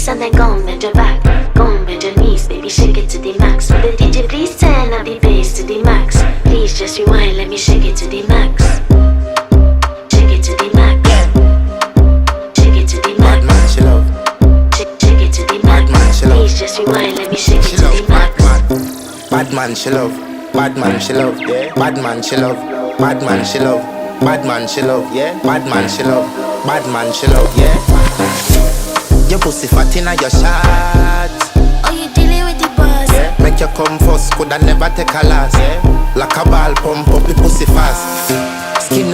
waist and then go and bend your back. Go and bend your knees, baby, shake it to the max. Will the DJ please turn up the bass to the max? Please just rewind, let me shake it to the max. Shake it to the max. Shake it to the max. Bad man, she love. Shake it to the max. Bad man, she love. Please just rewind, let me shake it She to love. the max. Bad man, she love. Bad man, she love. Yeah. Bad man, she love. Bad man, she love. Bad man, she love. Yeah. Bad man, she love. Bad man, she love. Yeah. Your pussy fat inna your shot. Oh, you dealing with the boss? Yeah. Make you come first, coulda never take a last. Yeah. Like a ball pump up the pussy fast. Skin